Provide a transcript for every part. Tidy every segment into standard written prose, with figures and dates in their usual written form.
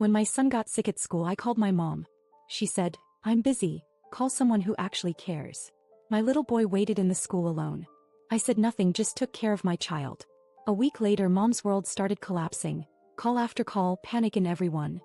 When my son got sick at school, I called my mom. She said, "I'm busy. Call someone who actually cares." My little boy waited in the school alone. I said nothing, just took care of my child. A week later, mom's world started collapsing. Call after call, panic in everyone.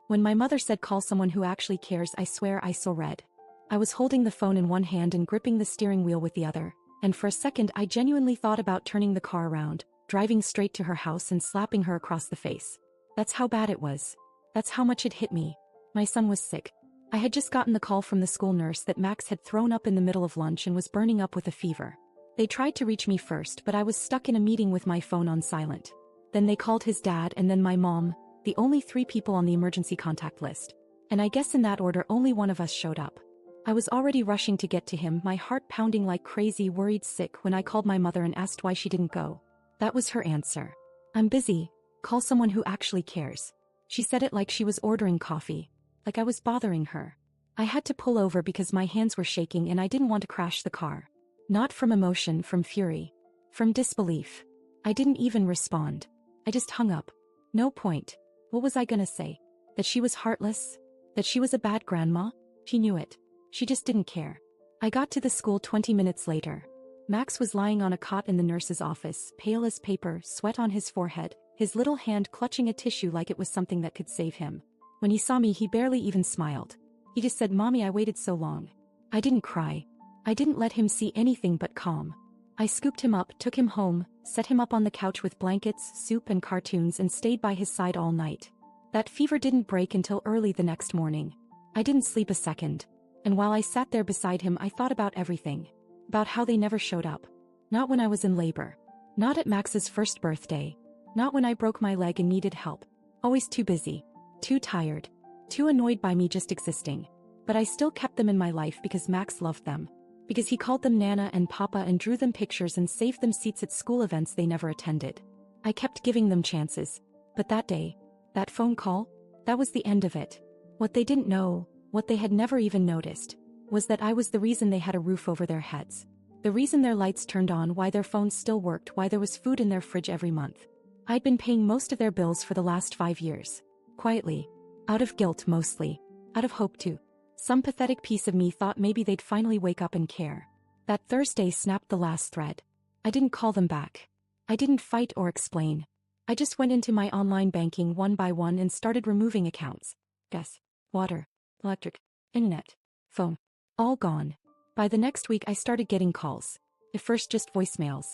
When my mother said call someone who actually cares, I swear I saw red. I was holding the phone in one hand and gripping the steering wheel with the other, and for a second I genuinely thought about turning the car around, driving straight to her house and slapping her across the face. That's how bad it was. That's how much it hit me. My son was sick. I had just gotten the call from the school nurse that Max had thrown up in the middle of lunch and was burning up with a fever. They tried to reach me first, but I was stuck in a meeting with my phone on silent. Then they called his dad and then my mom, the only 3 people on the emergency contact list. And I guess in that order only one of us showed up. I was already rushing to get to him, my heart pounding like crazy, worried sick, when I called my mother and asked why she didn't go. That was her answer. "I'm busy. Call someone who actually cares." She said it like she was ordering coffee. Like I was bothering her. I had to pull over because my hands were shaking and I didn't want to crash the car. Not from emotion, from fury. From disbelief. I didn't even respond. I just hung up. No point. What was I gonna say? That she was heartless? That she was a bad grandma? She knew it. She just didn't care. I got to the school 20 minutes later. Max was lying on a cot in the nurse's office, pale as paper, sweat on his forehead, his little hand clutching a tissue like it was something that could save him. When he saw me, he barely even smiled. He just said, "Mommy, I waited so long." I didn't cry. I didn't let him see anything but calm. I scooped him up, took him home, set him up on the couch with blankets, soup and cartoons, and stayed by his side all night. That fever didn't break until early the next morning. I didn't sleep a second. And while I sat there beside him, I thought about everything. About how they never showed up. Not when I was in labor. Not at Max's first birthday. Not when I broke my leg and needed help. Always too busy. Too tired. Too annoyed by me just existing. But I still kept them in my life because Max loved them. Because he called them Nana and Papa and drew them pictures and saved them seats at school events they never attended. I kept giving them chances. But that day, that phone call, that was the end of it. What they didn't know, what they had never even noticed, was that I was the reason they had a roof over their heads. The reason their lights turned on, why their phones still worked, why there was food in their fridge every month. I'd been paying most of their bills for the last 5 years. Quietly. Out of guilt mostly. Out of hope too. Some pathetic piece of me thought maybe they'd finally wake up and care. That Thursday snapped the last thread. I didn't call them back. I didn't fight or explain. I just went into my online banking one by one and started removing accounts. Gas, water, electric, internet, phone. All gone. By the next week I started getting calls. At first just voicemails.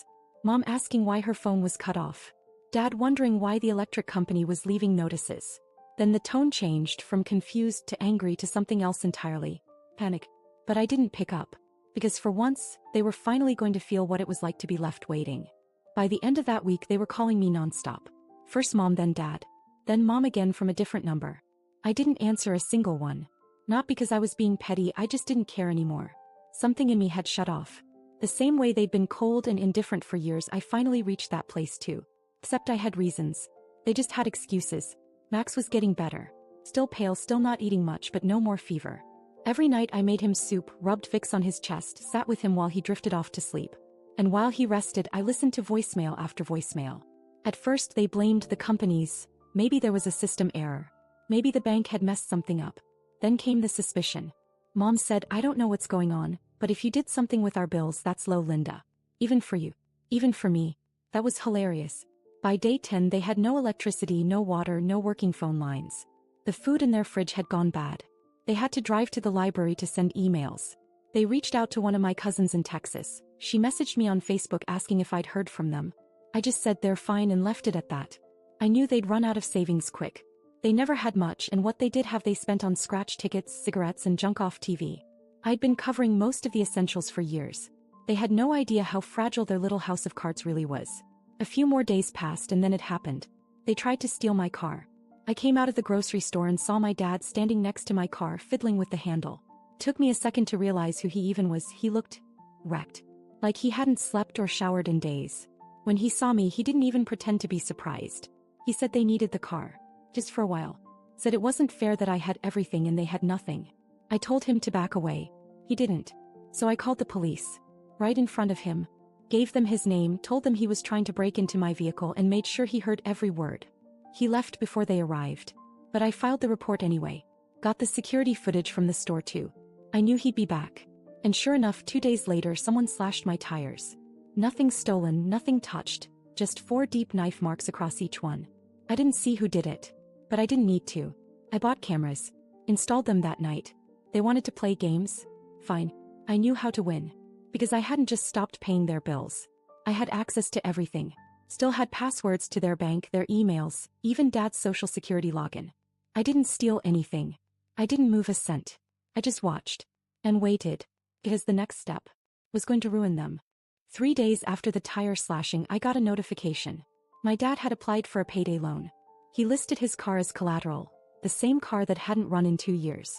Mom asking why her phone was cut off. Dad wondering why the electric company was leaving notices. Then the tone changed from confused to angry to something else entirely. Panic. But I didn't pick up. Because for once, they were finally going to feel what it was like to be left waiting. By the end of that week they were calling me nonstop. First Mom, then Dad. Then Mom again from a different number. I didn't answer a single one. Not because I was being petty, I just didn't care anymore. Something in me had shut off. The same way they'd been cold and indifferent for years, I finally reached that place too. Except I had reasons. They just had excuses. Max was getting better. Still pale, still not eating much, but no more fever. Every night I made him soup, rubbed Vicks on his chest, sat with him while he drifted off to sleep. And while he rested, I listened to voicemail after voicemail. At first they blamed the companies. Maybe there was a system error. Maybe the bank had messed something up. Then came the suspicion. Mom said, "I don't know what's going on, but if you did something with our bills, that's low, Linda. Even for you. Even for me." That was hilarious. By day 10 they had no electricity, no water, no working phone lines. The food in their fridge had gone bad. They had to drive to the library to send emails. They reached out to one of my cousins in Texas. She messaged me on Facebook asking if I'd heard from them. I just said they're fine and left it at that. I knew they'd run out of savings quick. They never had much, and what they did have they spent on scratch tickets, cigarettes, and junk off TV. I'd been covering most of the essentials for years. They had no idea how fragile their little house of cards really was. A few more days passed and then it happened. They tried to steal my car. I came out of the grocery store and saw my dad standing next to my car fiddling with the handle. Took me a second to realize who he even was. He looked wrecked. Like he hadn't slept or showered in days. When he saw me, he didn't even pretend to be surprised. He said they needed the car. Just for a while. Said it wasn't fair that I had everything and they had nothing. I told him to back away. He didn't. So I called the police. Right in front of him. Gave them his name, told them he was trying to break into my vehicle, and made sure he heard every word. He left before they arrived. But I filed the report anyway. Got the security footage from the store too. I knew he'd be back. And sure enough, 2 days later someone slashed my tires. Nothing stolen, nothing touched, just 4 deep knife marks across each one. I didn't see who did it. But I didn't need to. I bought cameras. Installed them that night. They wanted to play games? Fine. I knew how to win. Because I hadn't just stopped paying their bills. I had access to everything. Still had passwords to their bank, their emails, even Dad's social security login. I didn't steal anything. I didn't move a cent. I just watched. And waited. Because the next step was going to ruin them. 3 days after the tire slashing, I got a notification. My dad had applied for a payday loan. He listed his car as collateral, the same car that hadn't run in 2 years.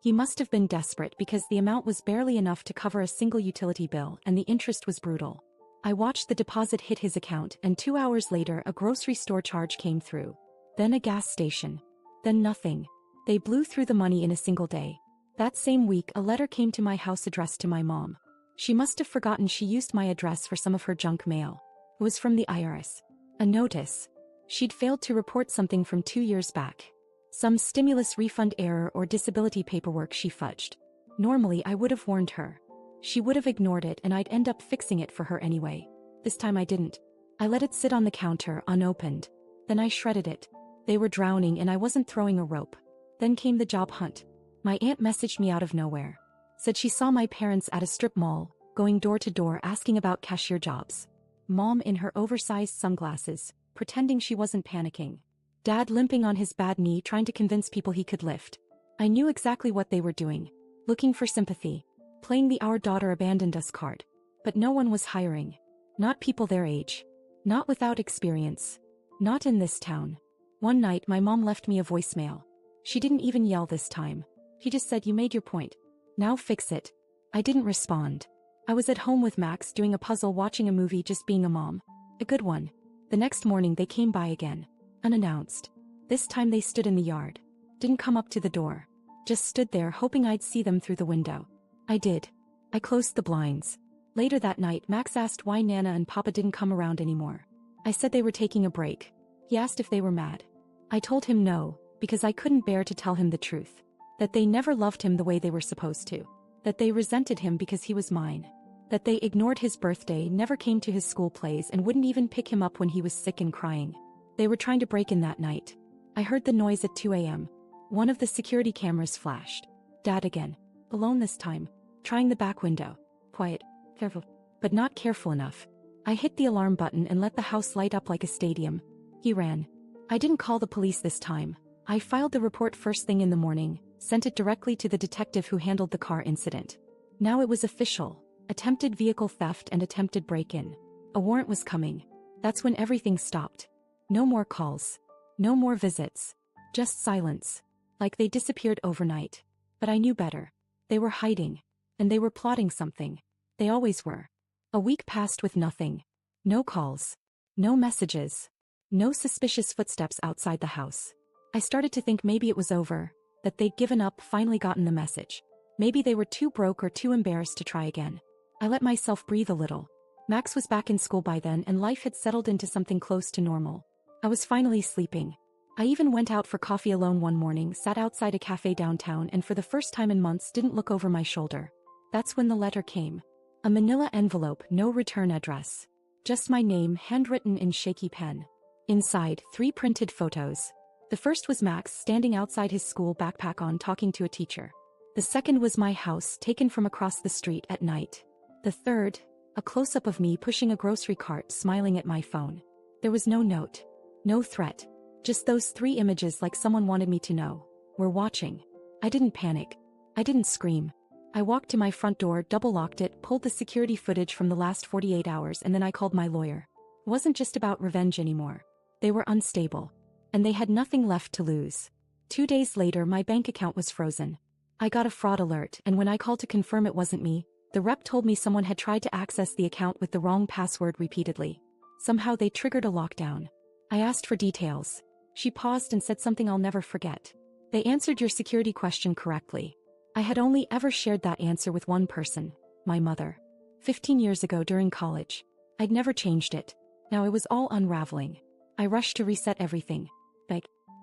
He must have been desperate because the amount was barely enough to cover a single utility bill and the interest was brutal. I watched the deposit hit his account and 2 hours later a grocery store charge came through. Then a gas station. Then nothing. They blew through the money in a single day. That same week a letter came to my house addressed to my mom. She must have forgotten she used my address for some of her junk mail. It was from the IRS. A notice. She'd failed to report something from 2 years back. Some stimulus refund error or disability paperwork she fudged. Normally I would have warned her. She would have ignored it and I'd end up fixing it for her anyway. This time I didn't. I let it sit on the counter, unopened. Then I shredded it. They were drowning and I wasn't throwing a rope. Then came the job hunt. My aunt messaged me out of nowhere. Said she saw my parents at a strip mall, going door to door asking about cashier jobs. Mom in her oversized sunglasses, pretending she wasn't panicking. Dad limping on his bad knee trying to convince people he could lift. I knew exactly what they were doing. Looking for sympathy. Playing the "our daughter abandoned us" card. But no one was hiring. Not people their age. Not without experience. Not in this town. One night my mom left me a voicemail. She didn't even yell this time. She just said, "You made your point. Now fix it." I didn't respond. I was at home with Max doing a puzzle, watching a movie, just being a mom. A good one. The next morning they came by again. Unannounced. This time they stood in the yard. Didn't come up to the door. Just stood there hoping I'd see them through the window. I did. I closed the blinds. Later that night Max asked why Nana and Papa didn't come around anymore. I said they were taking a break. He asked if they were mad. I told him no, because I couldn't bear to tell him the truth. That they never loved him the way they were supposed to. That they resented him because he was mine. That they ignored his birthday, never came to his school plays, and wouldn't even pick him up when he was sick and crying. They were trying to break in that night. I heard the noise at 2 a.m. One of the security cameras flashed. Dad again. Alone this time. Trying the back window. Quiet. Careful. But not careful enough. I hit the alarm button and let the house light up like a stadium. He ran. I didn't call the police this time. I filed the report first thing in the morning, sent it directly to the detective who handled the car incident. Now it was official. Attempted vehicle theft and attempted break-in. A warrant was coming. That's when everything stopped. No more calls. No more visits. Just silence. Like they disappeared overnight. But I knew better. They were hiding. And they were plotting something. They always were. A week passed with nothing. No calls. No messages. No suspicious footsteps outside the house. I started to think maybe it was over. That they'd given up, finally gotten the message. Maybe they were too broke or too embarrassed to try again. I let myself breathe a little. Max was back in school by then and life had settled into something close to normal. I was finally sleeping. I even went out for coffee alone one morning, sat outside a cafe downtown, and for the first time in months didn't look over my shoulder. That's when the letter came. A manila envelope, no return address. Just my name, handwritten in shaky pen. Inside, 3 printed photos. The first was Max standing outside his school, backpack on, talking to a teacher. The second was my house, taken from across the street at night. The third, a close-up of me pushing a grocery cart, smiling at my phone. There was no note. No threat. Just those 3 images, like someone wanted me to know. We're watching. I didn't panic. I didn't scream. I walked to my front door, double-locked it, pulled the security footage from the last 48 hours, and then I called my lawyer. It wasn't just about revenge anymore. They were unstable. And they had nothing left to lose. 2 days later my bank account was frozen. I got a fraud alert, and when I called to confirm it wasn't me, the rep told me someone had tried to access the account with the wrong password repeatedly. Somehow they triggered a lockdown. I asked for details. She paused and said something I'll never forget. They answered your security question correctly. I had only ever shared that answer with one person, my mother. 15 years ago during college. I'd never changed it. Now it was all unraveling. I rushed to reset everything.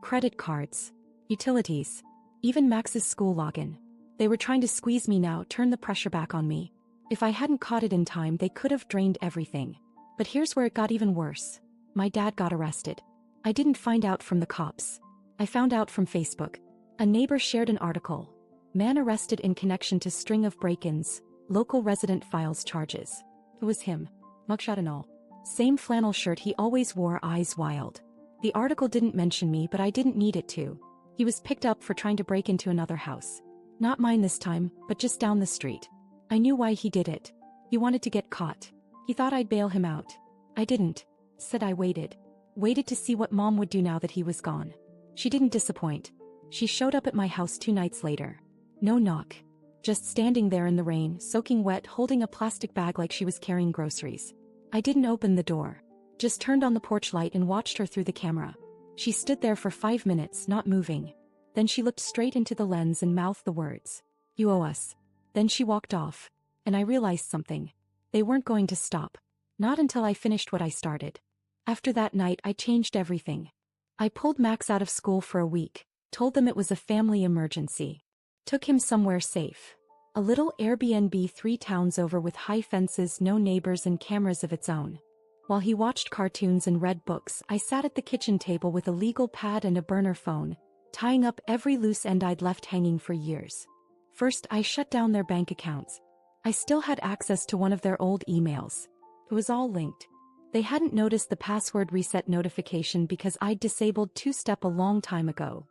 Credit cards. Utilities. Even Max's school login. They were trying to squeeze me now, turn the pressure back on me. If I hadn't caught it in time, they could have drained everything. But here's where it got even worse. My dad got arrested. I didn't find out from the cops. I found out from Facebook. A neighbor shared an article. Man arrested in connection to string of break-ins. Local resident files charges. It was him. Mugshot and all. Same flannel shirt he always wore, eyes wild. The article didn't mention me, but I didn't need it to. He was picked up for trying to break into another house. Not mine this time, but just down the street. I knew why he did it. He wanted to get caught. He thought I'd bail him out. I didn't. Said I waited. Waited to see what Mom would do now that he was gone. She didn't disappoint. She showed up at my house 2 nights later. No knock. Just standing there in the rain, soaking wet, holding a plastic bag like she was carrying groceries. I didn't open the door. Just turned on the porch light and watched her through the camera. She stood there for 5 minutes, not moving. Then she looked straight into the lens and mouthed the words, "You owe us." Then she walked off. And I realized something. They weren't going to stop. Not until I finished what I started. After that night, I changed everything. I pulled Max out of school for a week, told them it was a family emergency. Took him somewhere safe. A little Airbnb 3 towns over with high fences, no neighbors and cameras of its own. While he watched cartoons and read books, I sat at the kitchen table with a legal pad and a burner phone, tying up every loose end I'd left hanging for years. First, I shut down their bank accounts. I still had access to one of their old emails. It was all linked. They hadn't noticed the password reset notification because I'd disabled 2-step a long time ago.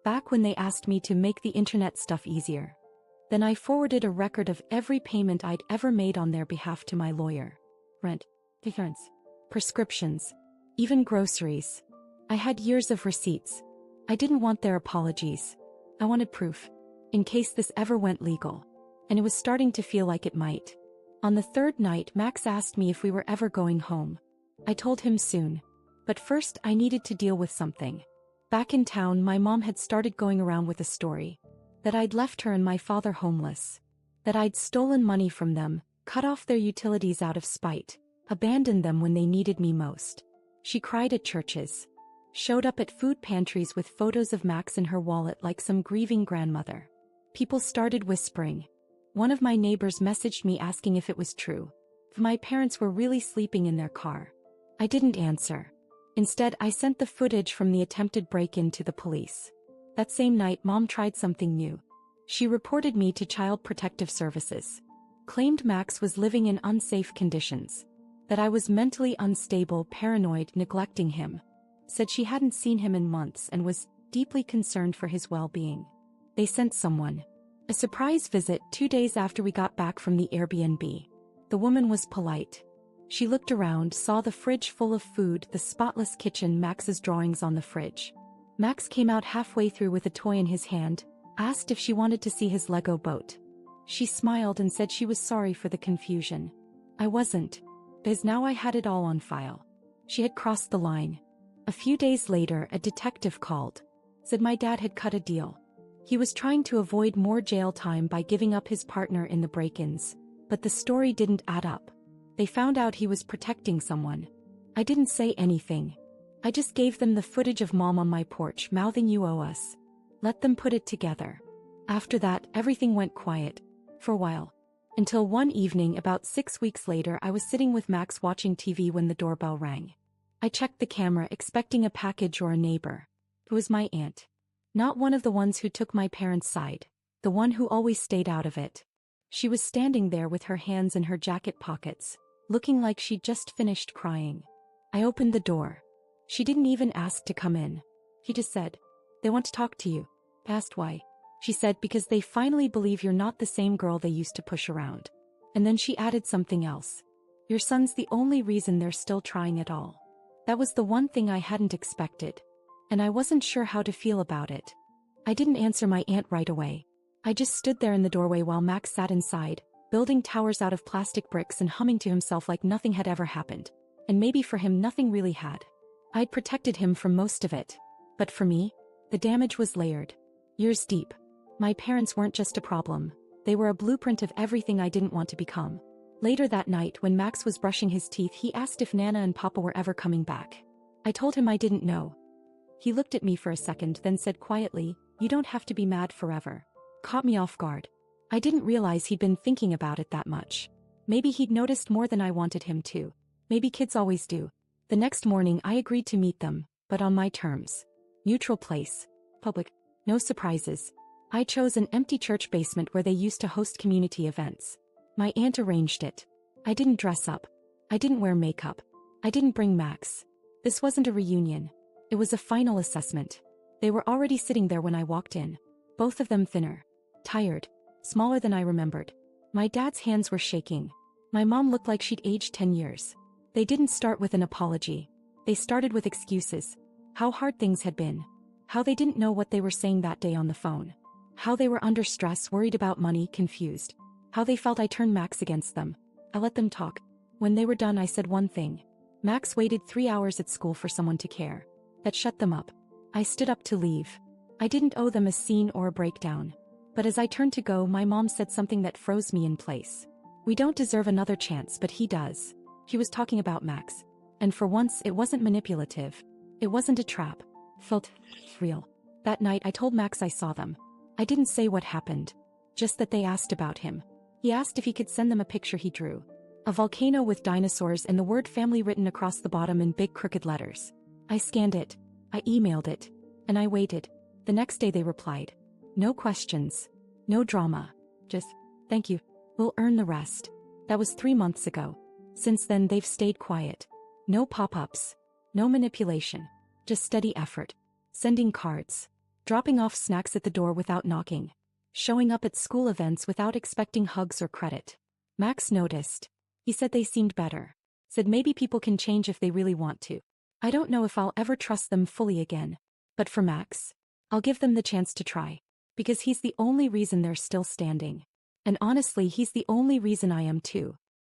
Back when they asked me to make the internet stuff easier. Then I forwarded a record of every payment I'd ever made on their behalf to my lawyer. Rent, insurance, prescriptions, even groceries. I had years of receipts. I didn't want their apologies. I wanted proof. In case this ever went legal. And it was starting to feel like it might. On the 3rd night, Max asked me if we were ever going home. I told him soon. But first, I needed to deal with something. Back in town, my mom had started going around with a story. That I'd left her and my father homeless. That I'd stolen money from them, cut off their utilities out of spite, abandoned them when they needed me most. She cried at churches. Showed up at food pantries with photos of Max in her wallet like some grieving grandmother. People started whispering. One of my neighbors messaged me asking if it was true. If my parents were really sleeping in their car. I didn't answer. Instead, I sent the footage from the attempted break-in to the police. That same night, Mom tried something new. She reported me to Child Protective Services. Claimed Max was living in unsafe conditions. That I was mentally unstable, paranoid, neglecting him. Said she hadn't seen him in months and was deeply concerned for his well-being. They sent someone. A surprise visit 2 days after we got back from the Airbnb. The woman was polite. She looked around, saw the fridge full of food, the spotless kitchen, Max's drawings on the fridge. Max came out halfway through with a toy in his hand, asked if she wanted to see his Lego boat. She smiled and said she was sorry for the confusion. I wasn't, because now I had it all on file. She had crossed the line. A few days later, a detective called. Said my dad had cut a deal. He was trying to avoid more jail time by giving up his partner in the break-ins. But the story didn't add up. They found out he was protecting someone. I didn't say anything. I just gave them the footage of Mom on my porch mouthing "You owe us." Let them put it together. After that, everything went quiet. For a while. Until one evening about 6 weeks later, I was sitting with Max watching TV when the doorbell rang. I checked the camera expecting a package or a neighbor. It was my aunt. Not one of the ones who took my parents' side. The one who always stayed out of it. She was standing there with her hands in her jacket pockets, looking like she'd just finished crying. I opened the door. She didn't even ask to come in. He just said, "They want to talk to you." Asked why. She said, "Because they finally believe you're not the same girl they used to push around." And then she added something else. "Your son's the only reason they're still trying at all." That was the one thing I hadn't expected. And I wasn't sure how to feel about it. I didn't answer my aunt right away. I just stood there in the doorway while Max sat inside, building towers out of plastic bricks and humming to himself like nothing had ever happened. And maybe for him nothing really had. I'd protected him from most of it. But for me, the damage was layered. Years deep. My parents weren't just a problem. They were a blueprint of everything I didn't want to become. Later that night, when Max was brushing his teeth, he asked if Nana and Papa were ever coming back. I told him I didn't know. He looked at me for a second, then said quietly, You don't have to be mad forever. Caught me off guard. I didn't realize he'd been thinking about it that much. Maybe he'd noticed more than I wanted him to. Maybe kids always do. The next morning I agreed to meet them, but on my terms. Neutral place. Public. No surprises. I chose an empty church basement where they used to host community events. My aunt arranged it. I didn't dress up. I didn't wear makeup. I didn't bring Max. This wasn't a reunion. It was a final assessment. They were already sitting there when I walked in. Both of them thinner. Tired. Smaller than I remembered. My dad's hands were shaking. My mom looked like she'd aged 10 years. They didn't start with an apology. They started with excuses. How hard things had been. How they didn't know what they were saying that day on the phone. How they were under stress, worried about money, confused. How they felt I turned Max against them. I let them talk. When they were done, I said one thing. Max waited 3 hours at school for someone to care. That shut them up. I stood up to leave. I didn't owe them a scene or a breakdown. But as I turned to go, my mom said something that froze me in place. We don't deserve another chance, but he does. He was talking about Max. And for once, it wasn't manipulative. It wasn't a trap. Felt real. That night, I told Max I saw them. I didn't say what happened. Just that they asked about him. He asked if he could send them a picture he drew. A volcano with dinosaurs and the word family written across the bottom in big crooked letters. I scanned it. I emailed it. And I waited. The next day they replied. No questions. No drama. Just, thank you. We'll earn the rest. That was 3 months ago. Since then they've stayed quiet. No pop-ups. No manipulation. Just steady effort. Sending cards. Dropping off snacks at the door without knocking. Showing up at school events without expecting hugs or credit. Max noticed. He said they seemed better. Said maybe people can change if they really want to. I don't know if I'll ever trust them fully again. But for Max, I'll give them the chance to try. Because he's the only reason they're still standing. And honestly, he's the only reason I am too.